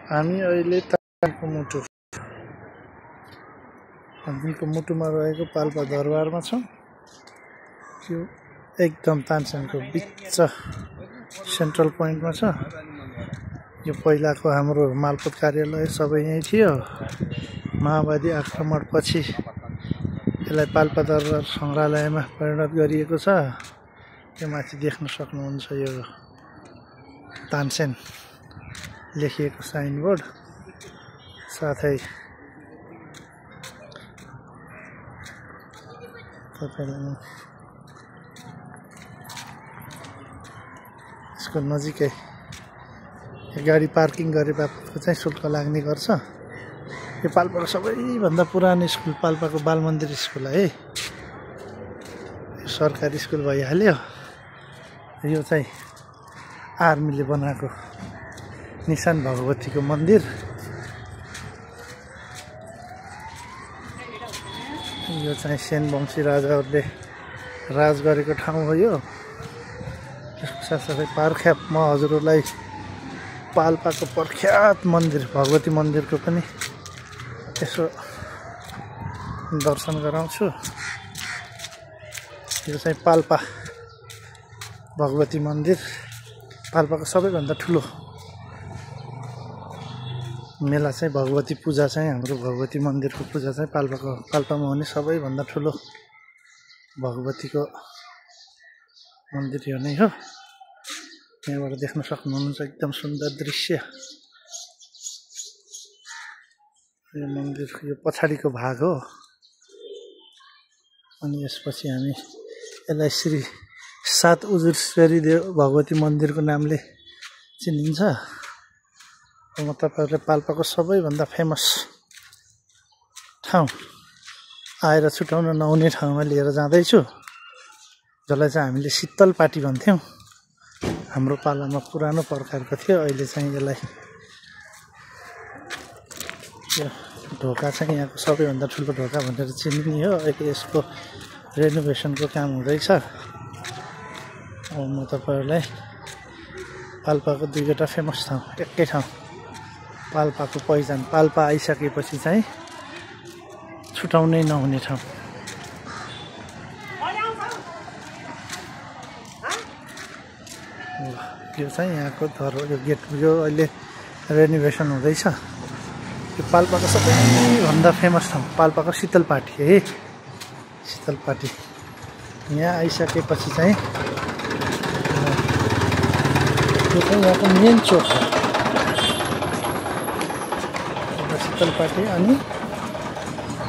हामी अहिले तानको मुटुमा रहेको पाल्पा दरबारमा छौं। यो एकदम तानसेनको बिच सेन्ट्रल पोइन्टमा छ। यो पहिलाको हाम्रो मालपोत कार्यालय सबै यही थियो। माओवादी आक्रमणपछि यसलाई पाल्पा दरबार संग्रहालयमा परिणत गरिएको छ। यो माथि देख्न सक्नुहुन्छ यो तानसेन लेखिएको साइनबोर्ड, साथै तपाईलाई यसको नजिकै गाडी पार्किङ गरे बापतको चाहिँ शुल्क लाग्ने गर्छ। यो पाल्पाको सबैभन्दा पुरानो स्कुल पाल्पाको बाल मन्दिर स्कुल है। यो सरकारी स्कुल भइहाल्यो। यो चाहिँ आर्मीले बनाएको निशान भगवतीको मन्दिर। यो चाहिँ सेन वंशी राजाहरूले राज गरेको ठाउँ हो। यो त्यसको साथसाथै पार्ख्याप म हजुरहरूलाई पाल्पाको प्रख्यात मन्दिर भगवती मन्दिरको पनि यसो दर्शन गराउँछु। यो चाहिँ पाल्पा भगवती मन्दिर, पाल्पाको सबैभन्दा ठुलो मेला चाहिँ भगवती पूजा चाहिँ हाम्रो भगवती मन्दिरको पूजा चाहिँ पाल्पामा हुने सबैभन्दा ठुलो भगवतीको मन्दिर यो नै हो। यहाँबाट देख्न सक्नुहुन्छ एकदम सुन्दर दृश्य। यो मन्दिरको यो पछाडिको भाग हो। अनि यसपछि हामी यसलाई श्री 7 उजुरेश्वरी देव भगवती मन्दिरको नामले चिनिन्छ। म तपाईहरुले पाल्पाको सबैभन्दा फेमस ठाउँ आएर छुटाउन नहुने ठाउँमा लिएर जाँदैछु, जसलाई चाहिँ हामीले शीतल पाटी भन्थ्यौं। हाम्रो पालामा पुरानो प्रकारको थियो। अहिले चाहिँ यसलाई यो ढोका चाहिँ यहाँको सबैभन्दा ठुलो ढोका भनेर चिनिने हो। अहिले यसको रेनोभेसनको काम हुँदैछ। म तपाईहरुलाई पाल्पाको दुईवटा फेमस ठाउँ एकै ठाउँ, पाल्पाको पहिचान, पाल्पा आइसकेपछि चाहिँ छुटाउनै नहुने ठाउँ। यो चाहिँ यहाँको यो गेट, यो अहिले रेनोभेसन हुँदैछ। यो पाल्पाको सबैभन्दा फेमस ठाउँ पाल्पाको शीतल पाटी है। शीतल पाटी यहाँ आइसकेपछि चाहिँ यो चाहिँ यहाँको मेन चोक हो शीतल पाटी। अनि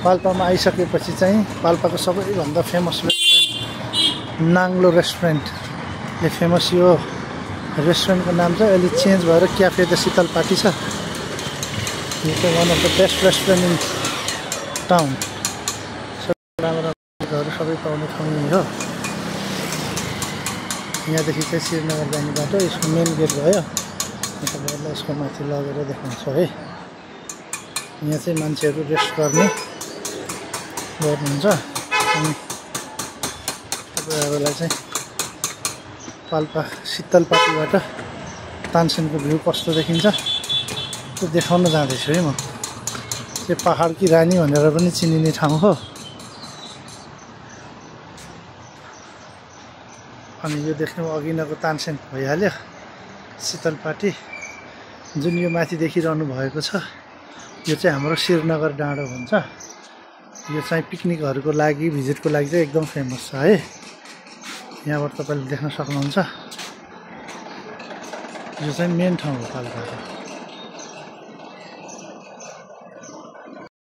पाल्पामा आइसकेपछि चाहिँ पाल्पाको सबैभन्दा फेमस रेस्टुरेन्ट नाङ्लो रेस्टुरेन्टले फेमस। यो रेस्टुरेन्टको नाम चाहिँ अहिले चेन्ज भएर क्याफे द शीतल पाटी छ। यो चाहिँ one of the best restaurant in town. राम्रो राम्रो सबै पाउने ठाउँ नै हो। यहाँदेखि चाहिँ श्रीनगर जाने बाटो, यसको मेन गेट भयो। तपाईँहरूलाई यसको माथि लगेर देखाउँछु है। यहाँ चाहिँ मान्छेहरू रेस्ट गर्नुहुन्छ। अनि तपाईँहरूलाई चाहिँ पाल्पा शीतल पाटीबाट तानसेनको भ्यू कस्तो देखिन्छ त्यो देखाउन जाँदैछु है। म त्यो पहाड की रानी भनेर पनि चिनिने ठाउँ हो। अनि यो देख्नु अघि नको तानसेन भइहाल्यो। शीतल पाटी जुन यो माथि देखिरहनु भएको छ, यो चाहिँ हाम्रो श्रीनगर डाँडो भन्छ। यो चाहिँ पिकनिकहरूको लागि, भिजिटको लागि चाहिँ एकदम फेमस छ है। यहाँबाट तपाईँले देख्न सक्नुहुन्छ। यो चाहिँ मेन ठाउँ हो पाल्पाको।